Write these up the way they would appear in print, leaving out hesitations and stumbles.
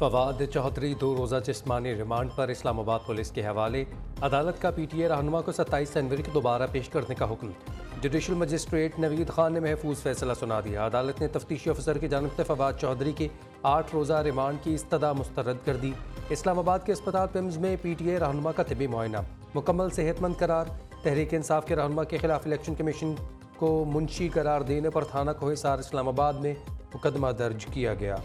फवाद चौधरी 2 रोज़ा जिस्मानी रिमांड पर इस्लामाबाद पुलिस के हवाले। अदालत का PTA रहनुमा को 27 जनवरी को दोबारा पेश करने का हुक्म। जुडिशल मजिस्ट्रेट नवीद खान ने महफूज फैसला सुना दिया। अदालत ने तफ्तीशी अफसर की जानिब से फवाद चौधरी के 8 रोज़ा रिमांड की इस्तदा मुस्तरद कर दी। इस्लामाबाद के अस्पताल पिम्स में PTA रहनुमा का तिबी मुआयना, मुकम्मल सेहतमंद करार। तहरीक इंसाफ के रहनुमा के खिलाफ इलेक्शन कमीशन को मुंशी करार देने पर थाना कोहिसार इस्लामाबाद में मुकदमा दर्ज किया गया।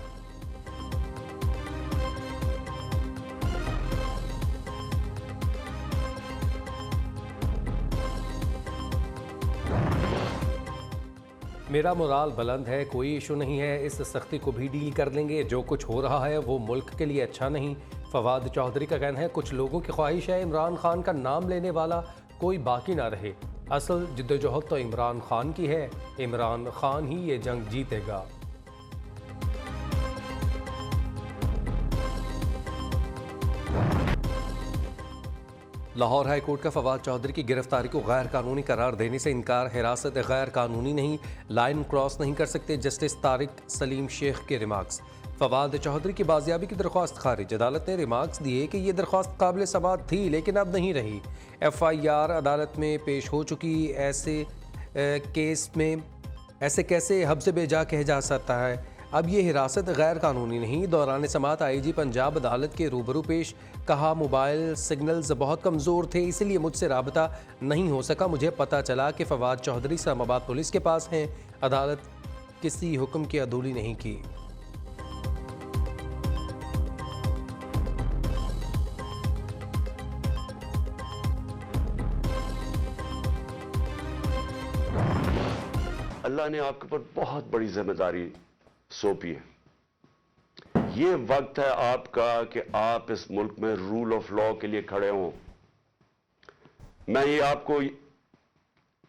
मेरा मोराल बुलंद है, कोई इशू नहीं है, इस सख्ती को भी डील कर लेंगे। जो कुछ हो रहा है वो मुल्क के लिए अच्छा नहीं। फवाद चौधरी का कहना है कुछ लोगों की ख्वाहिश है इमरान खान का नाम लेने वाला कोई बाकी ना रहे। असल जिद्दोजहद तो इमरान खान की है, इमरान खान ही ये जंग जीतेगा। लाहौर हाई कोर्ट का फवाद चौधरी की गिरफ्तारी को गैर कानूनी करार देने से इनकार। हिरासत गैर कानूनी नहीं, लाइन क्रॉस नहीं कर सकते। जस्टिस तारिक सलीम शेख के रिमार्क्स। फवाद चौधरी की बाजियाबी की दरख्वास्त खारिज। अदालत ने रिमार्क्स दिए कि ये दरख्वास्त काबिल समाअत थी लेकिन अब नहीं रही। FIR अदालत में पेश हो चुकी। ऐसे केस में ऐसे कैसे हब से बेजा कह जा सकता है। अब ये हिरासत गैर कानूनी नहीं। दौरान समाअत IG पंजाब अदालत के रूबरू पेश। कहा मोबाइल सिग्नल्स बहुत कमज़ोर थे इसलिए मुझसे राबता नहीं हो सका। मुझे पता चला कि फवाद चौधरी इस्लामाबाद पुलिस के पास हैं। अदालत किसी हुक्म की अदूली नहीं की। अल्लाह ने आपके ऊपर बहुत बड़ी जिम्मेदारी सौंपी है। ये वक्त है आपका कि आप इस मुल्क में रूल ऑफ लॉ के लिए खड़े हों। मैं ये आपको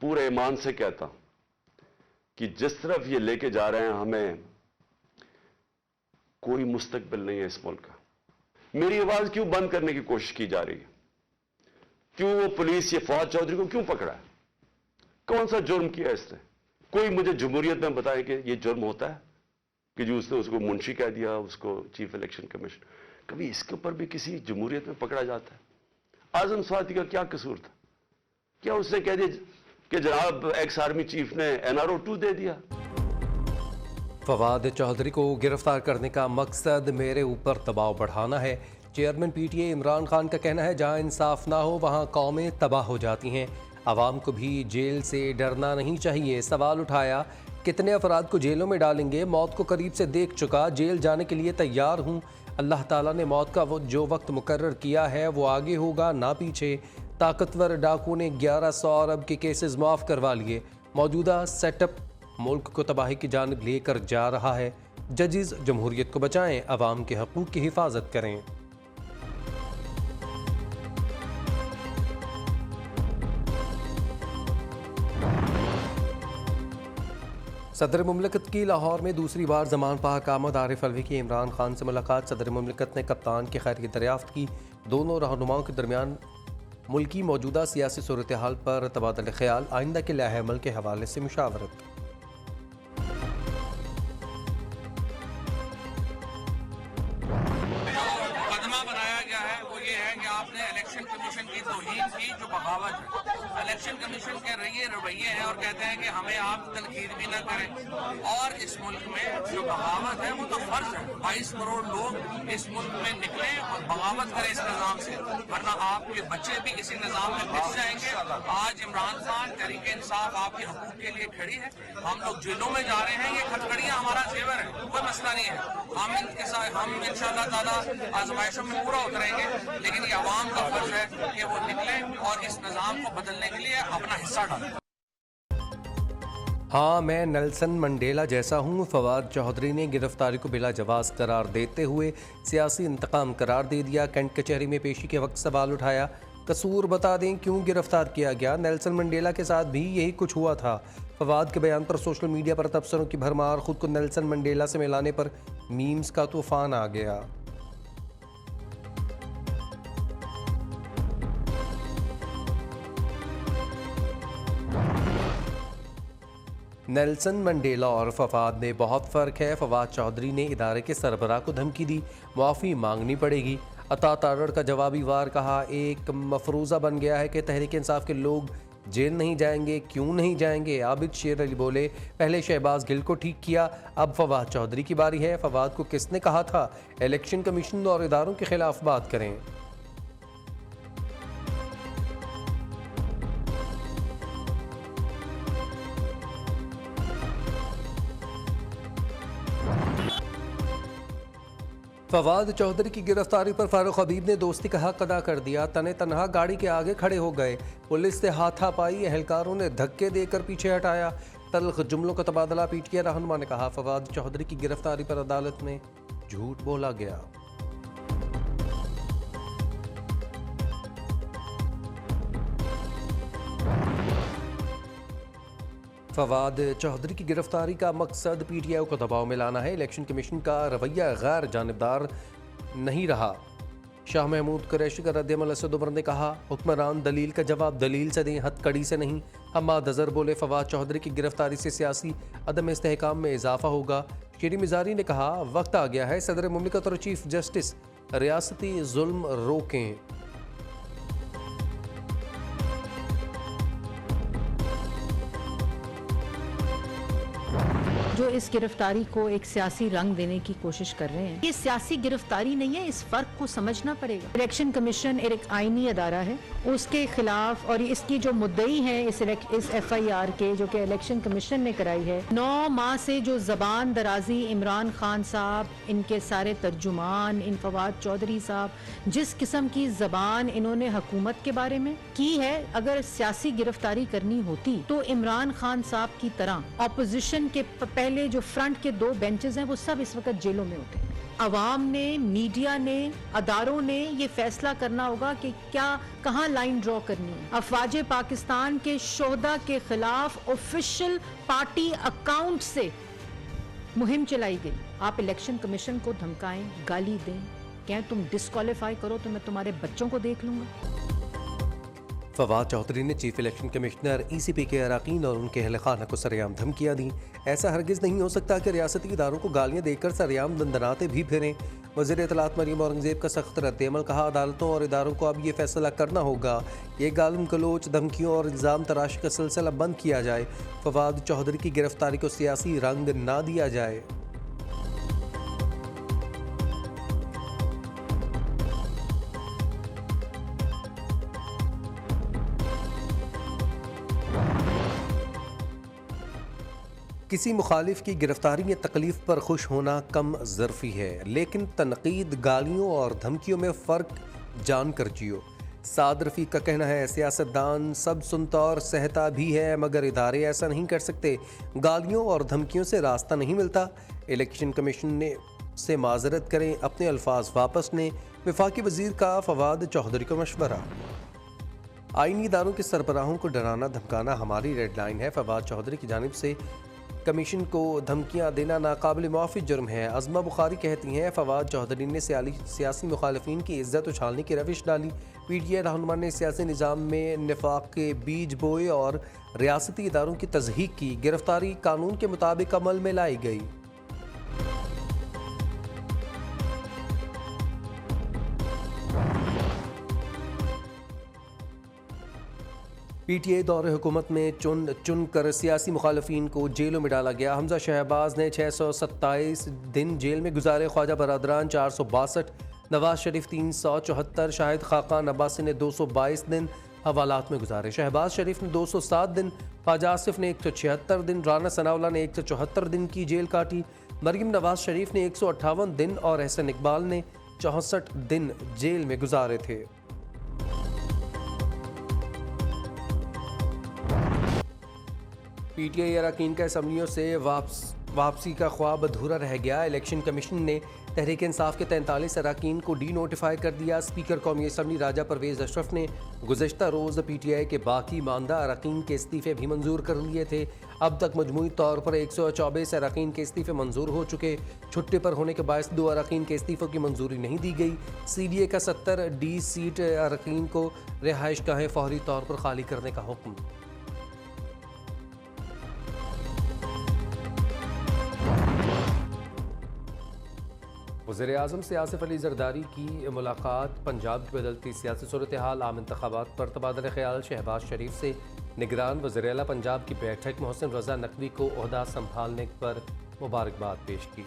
पूरे ईमान से कहता हूं कि जिस तरफ ये लेके जा रहे हैं हमें कोई मुस्तकबिल नहीं है इस मुल्क का। मेरी आवाज क्यों बंद करने की कोशिश की जा रही है? क्यों वो पुलिस ये फवाद चौधरी को क्यों पकड़ा है? कौन सा जुर्म किया इसने? कोई मुझे जमहूरियत में बताए कि ये जुर्म होता है कि जो उसने उसको मुंशी कह दिया, उसको चीफ इलेक्शन कमीशन। कभी इसके ऊपर भी किसी जमहूरियत में पकड़ा जाता है? आजम स्वाति का क्या कसूर था? क्या उसने कह दिया कि जनाब एक्स आर्मी चीफ ने NRO 2 दे दिया? फवाद चौधरी को गिरफ्तार करने का मकसद मेरे ऊपर दबाव बढ़ाना है। चेयरमैन PTA इमरान खान का कहना है जहां इंसाफ ना हो वहां कौमें तबाह हो जाती हैं। आवाम को भी जेल से डरना नहीं चाहिए। सवाल उठाया कितने अफराद को जेलों में डालेंगे? मौत को करीब से देख चुका, जेल जाने के लिए तैयार हूँ। अल्लाह ताला ने मौत का वो जो वक्त मुकर्रर किया है वो आगे होगा ना पीछे। ताकतवर डाकू ने 1100 अरब के केसेस माफ़ करवा लिए। मौजूदा सेटअप मुल्क को तबाही की जानिब लेकर जा रहा है। जजेस जमहूरियत को बचाएं, अवाम के हकूक़ की हिफाजत करें। सदर मुमलिकत की लाहौर में दूसरी बार ज़मान पाक आमद आरिफ अलवी की इमरान खान से मुलाकात। सदर मुमलिकत ने कप्तान की खैरियत दरियाफ्त की। दोनों रहनुमाओं के दरमियान मुल्की मौजूदा सियासी सूरत हाल पर तबादला ख्याल, आइंदा के लाहे अमल के हवाले से मुशावरत। जो बगावत है, इलेक्शन कमीशन के रवैये हैं और कहते हैं कि हमें आप तनकीद भी ना करें। और इस मुल्क में जो बगावत है वो तो फर्ज है। 22 करोड़ लोग इस मुल्क में निकले और बगावत करें इस निज़ाम से, वरना आपके बच्चे भी इसी निज़ाम में पिस जाएंगे। आज इमरान खान तहरीक इंसाफ आपके हकूक के लिए खड़ी है। हम लोग जेलों में जा रहे हैं, ये खटखड़ियां हमारा जेवर है, कोई मसला नहीं है। हम इंशाअल्लाह ताला आजमाइशों में पूरा उतरेंगे, लेकिन ये अवाम का फर्ज है कि वो निकले और इस निज़ाम को बदलने के लिए अपना हिस्सा डालें। हाँ, मैं नेल्सन मंडेला जैसा हूँ। फवाद चौधरी ने गिरफ्तारी को बिला जवाज़ करार देते हुए सियासी इंतकाम करार दे दिया। कैंट कचहरी में पेशी के वक्त सवाल उठाया कसूर बता दें क्यों गिरफ्तार किया गया? नेल्सन मंडेला के साथ भी यही कुछ हुआ था। फवाद के बयान पर सोशल मीडिया पर तबसरों की भरमार। खुद को नेल्सन मंडेला से मिलाने पर मीम्स का तूफान आ गया। नेल्सन मंडेला और फवाद में बहुत फ़र्क है। फवाद चौधरी ने इदारे के सरबराह को धमकी दी, मुआफ़ी मांगनी पड़ेगी। अता तारड़ का जवाबी वार कहा, एक मफरूज़ा बन गया है कि तहरीक इंसाफ के लोग जेल नहीं जाएंगे। क्यों नहीं जाएंगे? आबिद शेर अली बोले, पहले शहबाज गिल को ठीक किया, अब फवाद चौधरी की बारी है। फवाद को किसने कहा था इलेक्शन कमीशन और इदारों के खिलाफ बात करें? फवाद चौधरी की गिरफ्तारी पर फारूक हबीब ने दोस्ती का हक अदा कर दिया। तने तनहा गाड़ी के आगे खड़े हो गए, पुलिस से हाथापाई, एहलकारों ने धक्के देकर पीछे हटाया। तल्ख जुमलों का तबादला। पीटीआई रहनुमा ने कहा, फवाद चौधरी की गिरफ्तारी पर अदालत में झूठ बोला गया। फवाद चौधरी की गिरफ्तारी का मकसद पीटीआई को दबाव में लाना है। इलेक्शन कमीशन का रवैया गैर जानिबदार नहीं रहा। शाह महमूद कुरैशी का रद्द-ए-अमल असद उमर ने कहा, हुक्मरान दलील का जवाब दलील से दें, हथकड़ी से नहीं। हम्माद अजहर बोले, फवाद चौधरी की गिरफ्तारी से सियासी अदम इस्तेहकाम में इजाफा होगा। शीरी मिजारी ने कहा, वक्त आ गया है सदर मुमलिकत और चीफ जस्टिस रियासती जुल्म रोकें। जो इस गिरफ्तारी को एक सियासी रंग देने की कोशिश कर रहे हैं, ये सियासी गिरफ्तारी नहीं है, इस फर्क को समझना पड़ेगा। इलेक्शन कमीशन एक आईनी अदारा है, उसके खिलाफ और इसकी जो मुद्दई है इस FIR के, जो कि इलेक्शन कमीशन ने कराई है, 9 माह से जो जबान दराजी इमरान खान साहब, इनके सारे तर्जुमान, इन फवाद चौधरी साहब, जिस किस्म की जबान इन्होंने हुकूमत के बारे में की है, अगर सियासी गिरफ्तारी करनी होती तो इमरान खान साहब की तरह अपोजिशन के पहले जो फ्रंट के 2 बेंचेस हैं वो सब इस वक्त जेलों में होते हैं। अवाम ने, मीडिया ने, अदारों ने ये फैसला करना होगा कि क्या कहाँ लाइन ड्रॉ करनी है। अफवाज पाकिस्तान के शोहदा के खिलाफ ऑफिशियल पार्टी अकाउंट से मुहिम चलाई गई। आप इलेक्शन कमीशन को धमकाएं, गाली दें, कहें तुम डिस्क्वालीफाई करो तो मैं तुम्हारे बच्चों को देख लूंगा। फवाद चौधरी ने चीफ इलेक्शन कमिश्नर ECP के अरकान और उनके अहल खाना को सरेआम धमकियां दी। ऐसा हरगिज़ नहीं हो सकता कि रियासती इदारों को गालियां देकर सरेआम दंदनाते भी फिरें। वज़ीर इत्तलात मरियम औरंगज़ेब का सख्त रद्द-ए-अमल। कहा, अदालतों और इदारों को अब ये फैसला करना होगा, ये गालिम गलोच, धमकियों और इल्ज़ाम तराशी का सिलसिला बंद किया जाए। फवाद चौधरी की गिरफ्तारी को सियासी रंग ना दिया जाए। किसी मुखालिफ की गिरफ्तारी या तकलीफ पर खुश होना कम ज़र्फ़ी है, लेकिन तनकीद, गालियों और धमकियों में फ़र्क जान कर जियो। साद रफ़ीक का कहना है, सियासतदान सब सुनता और सहता भी है, मगर इदारे ऐसा नहीं कर सकते। गालियों और धमकियों से रास्ता नहीं मिलता। इलेक्शन कमीशन से माजरत करें, अपने अल्फाज वापस लें। वफाकी वज़ीर का फवाद चौधरी को मशवरा। आईनी इदारों के सरबराहों को डराना धमकाना हमारी रेड लाइन है। फवाद चौधरी की जानिब से कमीशन को धमकियां देना नाकाबिल मुआफ़ी जुर्म है। अज़मा बुखारी कहती हैं, फवाद चौधरी ने सियासी मुखालिफिन की इज्जत उछालने की रविश डाली। पीटीआई रहनुमा ने सियासी निज़ाम में निफाक के बीज बोए और रियासती इदारों की तज़हीक की। गिरफ्तारी कानून के मुताबिक अमल में लाई गई। पीटीआई दौरे हुकूमत में चुन कर सियासी मुखालफिन को जेलों में डाला गया। हमजा शहबाज ने 627 दिन जेल में गुजारे। ख्वाजा बरादरान 462, नवाज शरीफ 374, शाहिद खाकान अब्बासी ने 222 दिन हवालात में गुजारे। शहबाज शरीफ ने 207 दिन, ख्वाजा आसिफ ने 176 दिन, राना सनाउल्लाह ने 174 दिन की जेल काटी। मरीम नवाज शरीफ ने 158 दिन और एहसन इकबाल ने 64 दिन जेल में गुजारे थे। पीटीआई अरकान का असम्बलियों से वापसी का ख्वाब अधूरा रह गया। इलेक्शन कमीशन ने तहरीक इंसाफ के 43 अरकान को डी नोटिफाई कर दिया। स्पीकर कौमी असम्बली राजा परवेज़ अशरफ ने गुज़श्ता रोज़ पीटीआई के बाकी मानदा अरकान के इस्तीफ़े भी मंजूर कर लिए थे। अब तक मजमूई तौर पर 124 अरकान के इस्तीफ़े मंजूर हो चुके। छुट्टी पर होने के बायस 2 अरकान के इस्तीफ़ों की मंजूरी नहीं दी गई। CDA का 70 D सीट अरकान को रिहाइश गाहें फौरी तौर पर खाली करने का हुक्म। वज़ीर-ए-आज़म से आसिफ अली ज़रदारी की मुलाकात, पंजाब की बदलती सियासी सूरत हाल, आम इंतखाबात पर तबादला ख्याल, शहबाज शरीफ से निगरान वज़ीर आला पंजाब की बैठक, मोहसिन रज़ा नकवी को ओहदा संभालने पर मुबारकबाद पेश की।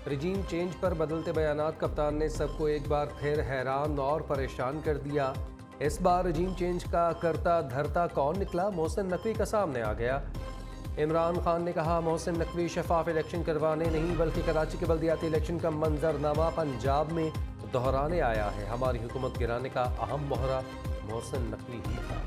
रजीम चेंज पर बदलते बयानात, कप्तान ने सबको एक बार फिर हैरान और परेशान कर दिया। इस बार रजीम चेंज का करता धरता कौन निकला, मोहसिन नकवी का सामने आ गया। इमरान खान ने कहा, मोहसिन नकवी शफाफ इलेक्शन करवाने नहीं बल्कि कराची के बल्दियाती इलेक्शन का मंजरनामा पंजाब में दोहराने आया है। हमारी हुकूमत गिराने का अहम मोहरा मोहसिन नकवी ही था।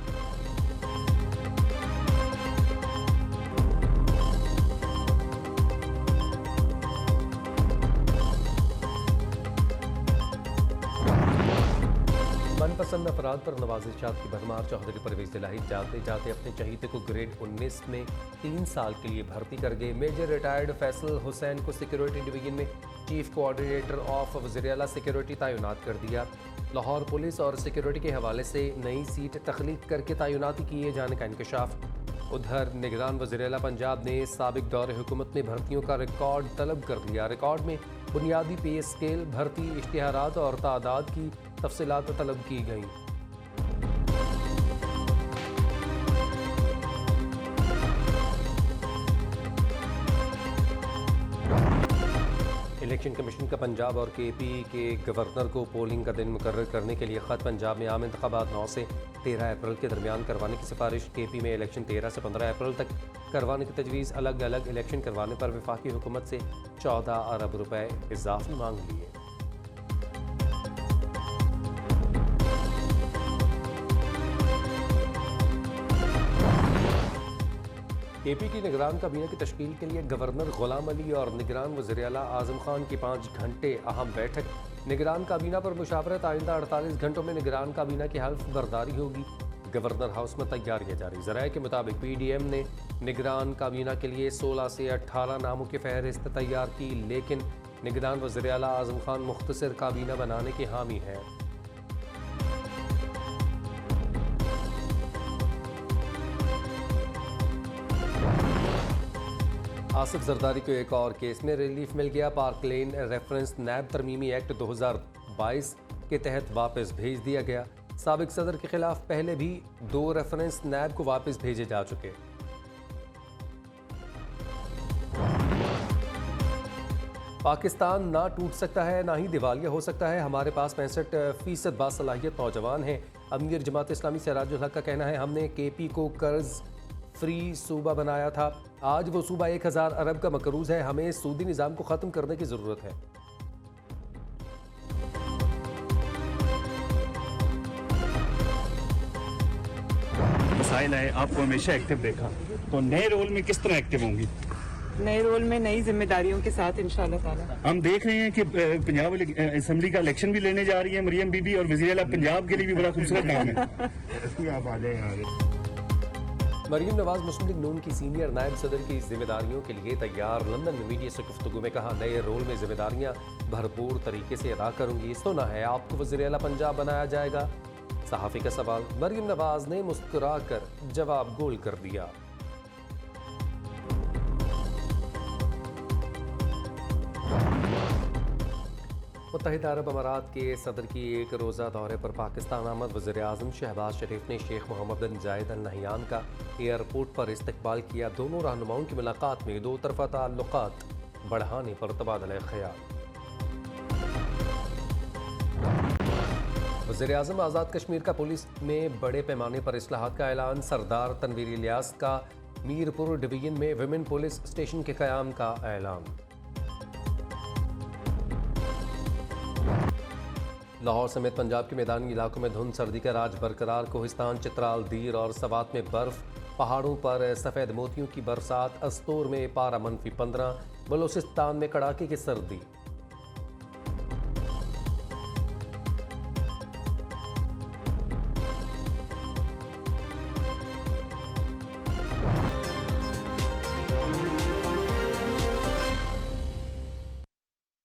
मनपसंद अफराद पर नवाजिशात की भरमार, चौधरी परवेज इलाही जाते जाते अपने चहीते को ग्रेड 19 में 3 साल के लिए भर्ती कर गए। मेजर रिटायर्ड फैसल हुसैन को सिक्योरिटी डिवीजन में चीफ कोऑर्डिनेटर ऑफ वज़ीर आला सिक्योरिटी तैनात कर दिया। लाहौर पुलिस और सिक्योरिटी के हवाले से नई सीट तख्लीक करके तैनाती किए जाने का इंकशाफ। उधर निगरान वज़ीर आला पंजाब ने साबिक दौर हुकूमत में भर्तियों का रिकॉर्ड तलब कर लिया। रिकॉर्ड में बुनियादी पे स्केल, भर्ती इश्तिहारात और तादाद की तफसीलात तलब की गई। इलेक्शन कमीशन का पंजाब और केपी के गवर्नर को पोलिंग का दिन मुकर्रर करने के लिए ख़त। पंजाब में आम इंतखाबात 9 से 13 अप्रैल के दरमियान करवाने की सिफारिश। केपी में इलेक्शन 13 से 15 अप्रैल तक करवाने की तजवीज़। अलग अलग इलेक्शन करवाने पर वफाकी हुकूमत से 14 अरब रुपए इजाफी मांग लिए। केपी की निगरान काबीना की तश्कील के लिए गवर्नर गुलाम अली और निगरान वज़ीर आला आज़म खान की 5 घंटे अहम बैठक। निगरान काबीना पर मुशावरत, आइंदा 48 घंटों में निगरान काबीना की हल्फ बर्दारी होगी। गवर्नर हाउस में तैयारियां जारी। ज़राए के मुताबिक PDM ने निगरान काबीना के लिए 16 से 18 नामों की फहरिस्त तैयार की, लेकिन निगरान वज़ीर आला आज़म खान मुख्तसर काबीना बनाने के हामी है। आसिफ जरदारी को एक और केस में रिलीफ मिल गया। पार्क लेन रेफरेंस नैब तरमीमी एक्ट 2022 के तहत वापस भेज दिया गया। साबिक सदर के खिलाफ पहले भी 2 रेफरेंस नैब को वापस भेजे जा चुके। पाकिस्तान ना टूट सकता है ना ही दिवालिया हो सकता है। हमारे पास 65% बासलाहियत नौजवान हैं। अमीर जमात इस्लामी सिराजुल हक का कहना है, हमने KP को कर्ज फ्री सूबा बनाया था, आज वो सूबा 1000 अरब का मकरूज है। हमें सूदी निज़ाम को ख़त्म करने की ज़रूरत है। मसाइल है, आपको हमेशा एक्टिव देखा, तो नए रोल में किस तरह एक्टिव होंगी? नए रोल में नई जिम्मेदारियों के साथ इंशाल्लाह ताला। हम देख रहे हैं कि पंजाब असेंबली का इलेक्शन भी लेने जा रही है मरियम बीबी, और वज़ीर आला पंजाब के लिए भी बड़ा खूबसूरत नाम है। मरीम नवाज मुस्लिम लीग नून की सीनियर नायब सदर की जिम्मेदारियों के लिए तैयार। लंदन में मीडिया से गुफ्तगू में कहा, नए रोल में जिम्मेदारियां भरपूर तरीके से अदा करूंगी। सुना है आपको वज़ीर आला पंजाब बनाया जाएगा? सहाफ़ी का सवाल। मरीम नवाज ने मुस्कुरा कर जवाब गोल कर दिया। मुत्तहिदा अरब अमारात के सदर की एक रोज़ा दौरे पर पाकिस्तान आमद वज़ीर आज़म शहबाज शरीफ ने शेख मोहम्मद बिन जायद अल नहयान का एयरपोर्ट पर इस्तकबाल किया। दोनों रहनुमाओं की मुलाकात में दो तरफ़ा ताल्लुकात बढ़ाने पर तबादला ख्याल। वज़ीर आज़म आज़ाद कश्मीर का पुलिस में बड़े पैमाने पर इस्लाहात का ऐलान। सरदार तनवीर इलियास का मीरपुर डिवीजन में विमेन पुलिस स्टेशन के क़याम का ऐलान। लाहौर समेत पंजाब के मैदानी इलाकों में धुंध, सर्दी का राज बरकरार। कोहिस्तान, चित्राल, दीर और सवात में बर्फ, पहाड़ों पर सफ़ेद मोतियों की बरसात। अस्तूर में पारा -15, बलोचिस्तान में कड़ाके की सर्दी।